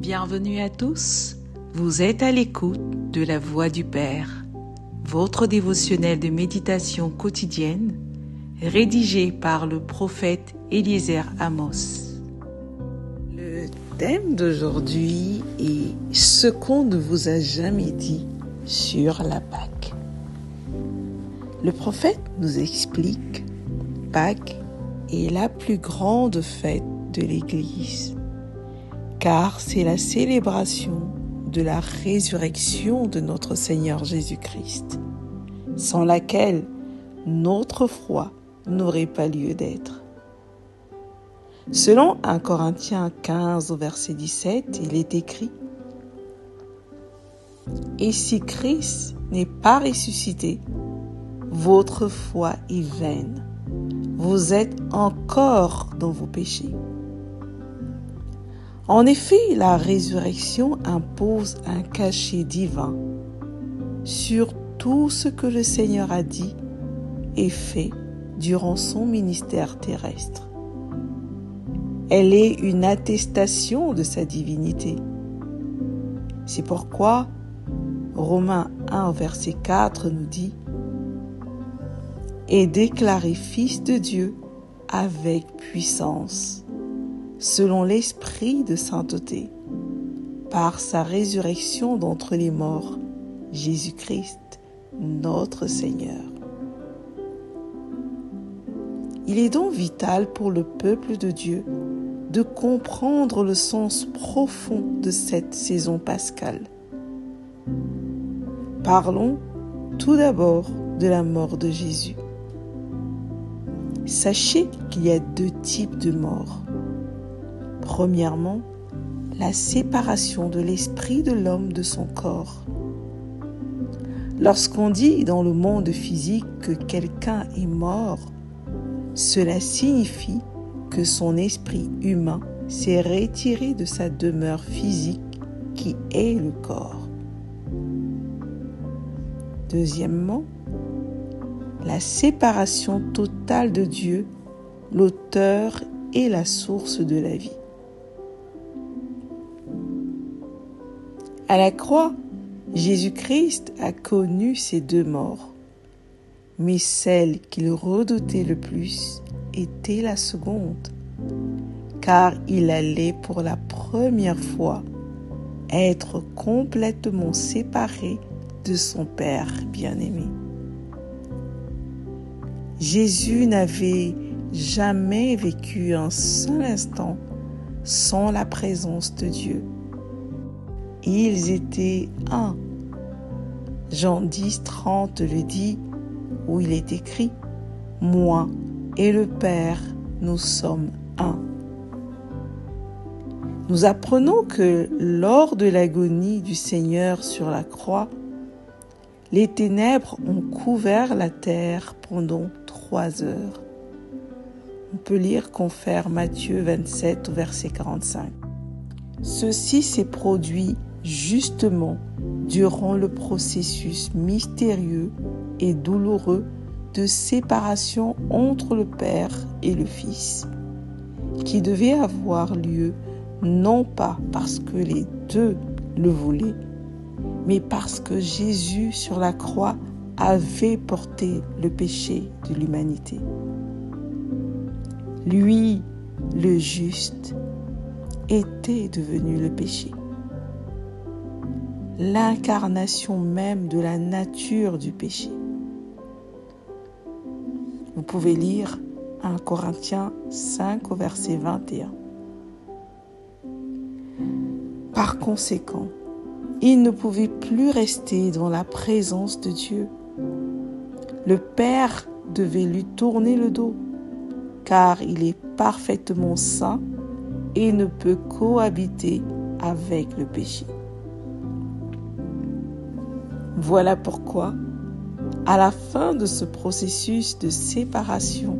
Bienvenue à tous, vous êtes à l'écoute de la Voix du Père, votre dévotionnel de méditation quotidienne, rédigé par le prophète Eliezer Amos. Le thème d'aujourd'hui est « Ce qu'on ne vous a jamais dit sur la Pâque ». Le prophète nous explique « Pâques est la plus grande fête de l'Église ». Car c'est la célébration de la résurrection de notre Seigneur Jésus-Christ, sans laquelle notre foi n'aurait pas lieu d'être. Selon 1 Corinthiens 15 au verset 17, il est écrit « Et si Christ n'est pas ressuscité, votre foi est vaine, vous êtes encore dans vos péchés. » En effet, la résurrection impose un cachet divin sur tout ce que le Seigneur a dit et fait durant son ministère terrestre. Elle est une attestation de sa divinité. C'est pourquoi Romains 1 verset 4 nous dit « Et déclaré fils de Dieu avec puissance ». Selon l'esprit de sainteté, par sa résurrection d'entre les morts, Jésus-Christ, notre Seigneur. Il est donc vital pour le peuple de Dieu de comprendre le sens profond de cette saison pascale. Parlons tout d'abord de la mort de Jésus. Sachez qu'il y a deux types de mort. Premièrement, la séparation de l'esprit de l'homme de son corps. Lorsqu'on dit dans le monde physique que quelqu'un est mort, cela signifie que son esprit humain s'est retiré de sa demeure physique qui est le corps. Deuxièmement, la séparation totale de Dieu, l'auteur et la source de la vie. À la croix, Jésus-Christ a connu ces deux morts, mais celle qu'il redoutait le plus était la seconde, car il allait pour la première fois être complètement séparé de son Père bien-aimé. Jésus n'avait jamais vécu un seul instant sans la présence de Dieu. Ils étaient un. Jean 10, 30 le dit, où il est écrit « Moi et le Père, nous sommes un ». Nous apprenons que lors de l'agonie du Seigneur sur la croix, les ténèbres ont couvert la terre pendant 3 heures. On peut lire Confère Matthieu 27 au verset 45. Ceci s'est produit justement durant le processus mystérieux et douloureux de séparation entre le Père et le Fils, qui devait avoir lieu non pas parce que les deux le voulaient, mais parce que Jésus sur la croix avait porté le péché de l'humanité. Lui, le juste, était devenu le péché. L'incarnation même de la nature du péché. Vous pouvez lire 1 Corinthiens 5 au verset 21. Par conséquent, il ne pouvait plus rester dans la présence de Dieu. Le Père devait lui tourner le dos, car il est parfaitement saint et ne peut cohabiter avec le péché. Voilà pourquoi, à la fin de ce processus de séparation,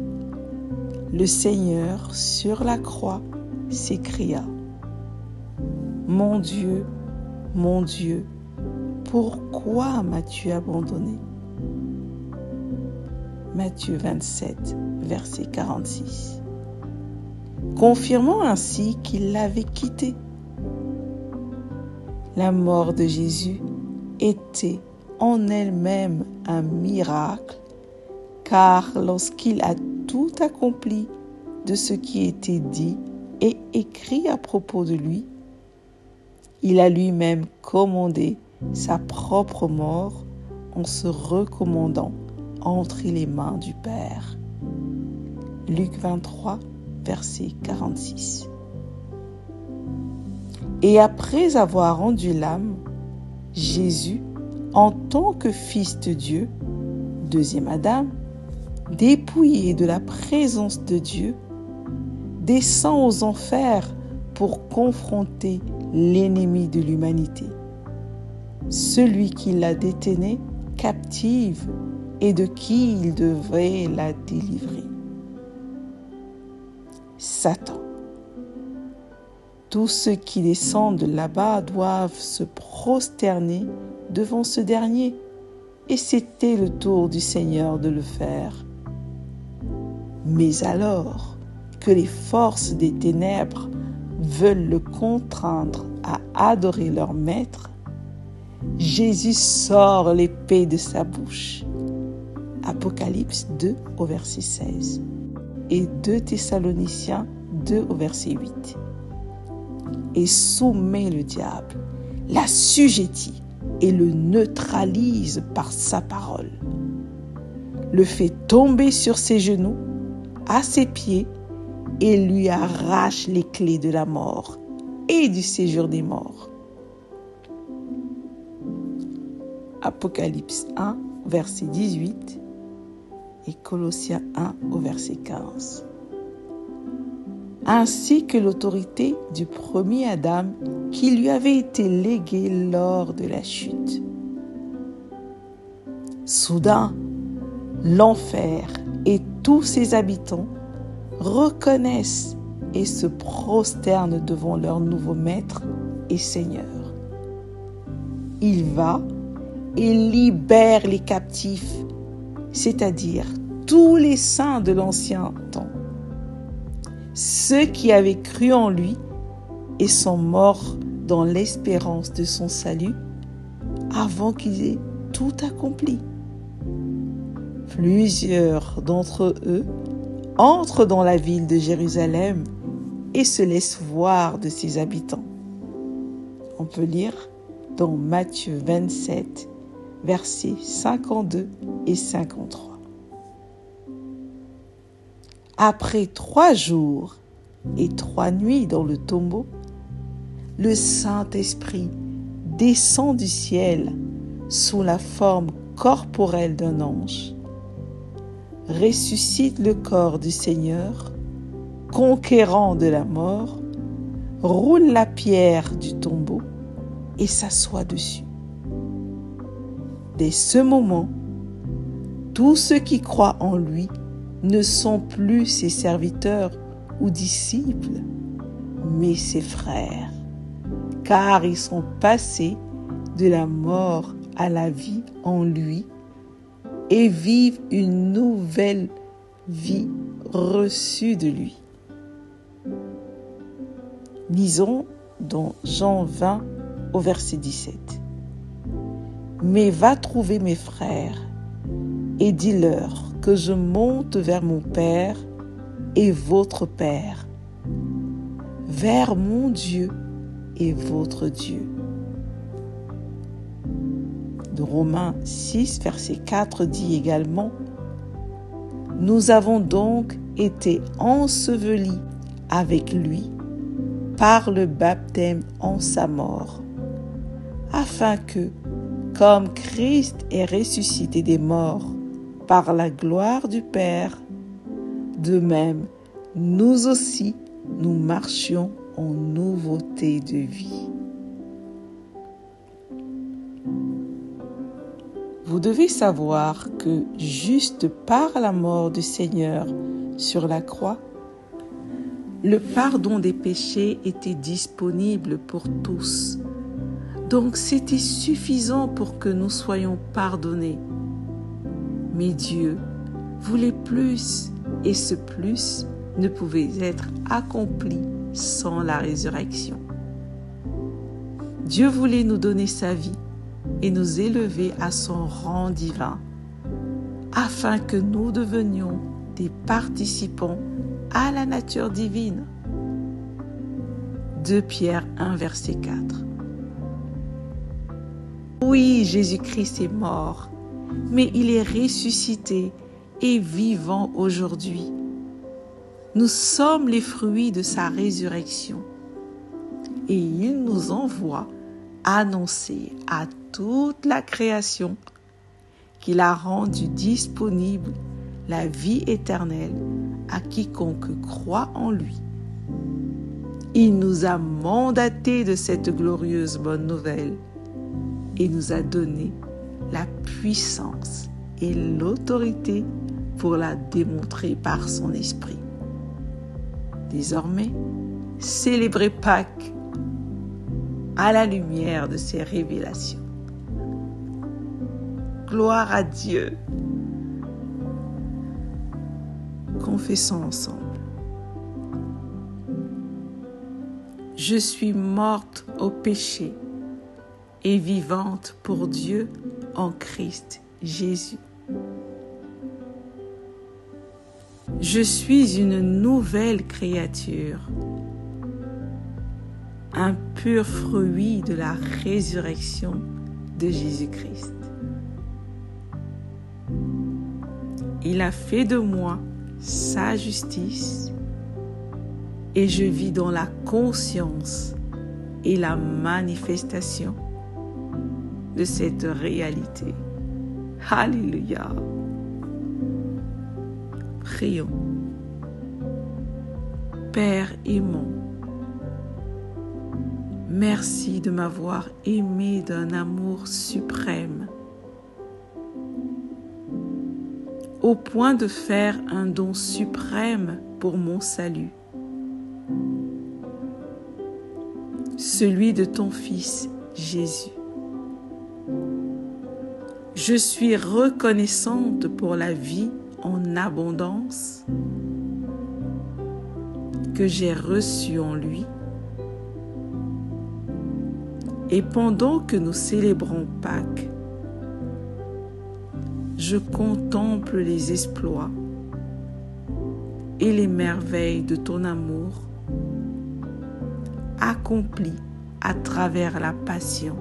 le Seigneur, sur la croix, s'écria « Mon Dieu, pourquoi m'as-tu abandonné ?» Matthieu 27, verset 46. Confirmant ainsi qu'il l'avait quitté. La mort de Jésus était en elle-même un miracle, car lorsqu'il a tout accompli de ce qui était dit et écrit à propos de lui, il a lui-même commandé sa propre mort en se recommandant entre les mains du Père. Luc 23, verset 46. Et après avoir rendu l'âme, Jésus, en tant que Fils de Dieu, deuxième Adam, dépouillé de la présence de Dieu, descend aux enfers pour confronter l'ennemi de l'humanité, celui qui la détenait captive et de qui il devrait la délivrer. Satan. Tous ceux qui descendent là-bas doivent se prosterner devant ce dernier, et c'était le tour du Seigneur de le faire. Mais alors que les forces des ténèbres veulent le contraindre à adorer leur maître, Jésus sort l'épée de sa bouche. Apocalypse 2 au verset 16 et 2 Thessaloniciens 2 au verset 8. Et soumet le diable, l'assujettit et le neutralise par sa parole. Le fait tomber sur ses genoux, à ses pieds, et lui arrache les clés de la mort et du séjour des morts. Apocalypse 1, verset 18 et Colossiens 1 au verset 15. Ainsi que l'autorité du premier Adam qui lui avait été léguée lors de la chute. Soudain, l'enfer et tous ses habitants reconnaissent et se prosternent devant leur nouveau maître et Seigneur. Il va et libère les captifs, c'est-à-dire tous les saints de l'ancien temps, ceux qui avaient cru en lui et sont morts dans l'espérance de son salut avant qu'il ait tout accompli. Plusieurs d'entre eux entrent dans la ville de Jérusalem et se laissent voir de ses habitants. On peut lire dans Matthieu 27, versets 52 et 53. Après 3 jours et 3 nuits dans le tombeau, le Saint-Esprit descend du ciel sous la forme corporelle d'un ange, ressuscite le corps du Seigneur, conquérant de la mort, roule la pierre du tombeau et s'assoit dessus. Dès ce moment, tous ceux qui croient en lui ne sont plus ses serviteurs ou disciples, mais ses frères, car ils sont passés de la mort à la vie en lui et vivent une nouvelle vie reçue de lui. Lisons dans Jean 20 au verset 17. Mais va trouver mes frères et dis-leur que je monte vers mon Père et votre Père, vers mon Dieu et votre Dieu. De Romains 6, verset 4 dit également: Nous avons donc été ensevelis avec lui par le baptême en sa mort, afin que, comme Christ est ressuscité des morts par la gloire du Père, de même, nous aussi, nous marchions en nouveauté de vie. Vous devez savoir que juste par la mort du Seigneur sur la croix, le pardon des péchés était disponible pour tous. Donc c'était suffisant pour que nous soyons pardonnés. Mais Dieu voulait plus, et ce plus ne pouvait être accompli sans la résurrection. Dieu voulait nous donner sa vie et nous élever à son rang divin, afin que nous devenions des participants à la nature divine. 2 Pierre 1, verset 4. Oui, Jésus-Christ est mort, mais il est ressuscité et vivant aujourd'hui. Nous sommes les fruits de sa résurrection et il nous envoie annoncer à toute la création qu'il a rendu disponible la vie éternelle à quiconque croit en lui. Il nous a mandatés de cette glorieuse bonne nouvelle et nous a donné la puissance et l'autorité pour la démontrer par son esprit. Désormais, célébrez Pâques à la lumière de ces révélations. Gloire à Dieu. Confessons ensemble. Je suis morte au péché et vivante pour Dieu en Christ Jésus. Je suis une nouvelle créature, un pur fruit de la résurrection de Jésus-Christ. Il a fait de moi sa justice et je vis dans la conscience et la manifestation de cette réalité. Alléluia. Prions. Père aimant, merci de m'avoir aimé d'un amour suprême, au point de faire un don suprême pour mon salut, celui de ton Fils Jésus. Je suis reconnaissante pour la vie en abondance que j'ai reçue en lui. Et pendant que nous célébrons Pâques, je contemple les exploits et les merveilles de ton amour accomplis à travers la passion,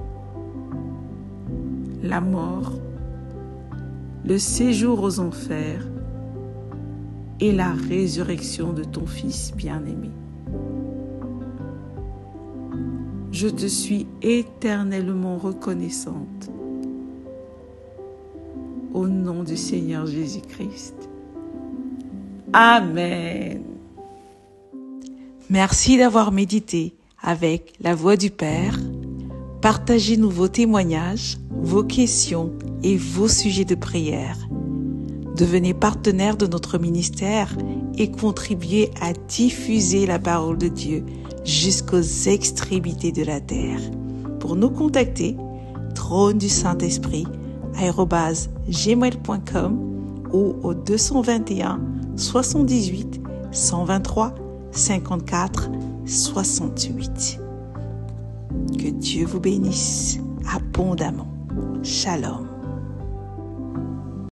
la mort, le séjour aux enfers et la résurrection de ton Fils bien-aimé. Je te suis éternellement reconnaissante. Au nom du Seigneur Jésus-Christ. Amen. Merci d'avoir médité avec la Voix du Père. Partagez-nous vos témoignages, vos questions et vos sujets de prière. Devenez partenaire de notre ministère et contribuez à diffuser la parole de Dieu jusqu'aux extrémités de la terre. Pour nous contacter, trône du Saint-Esprit @gmail.com ou au 221 78 123 54 68. Que Dieu vous bénisse abondamment. Shalom.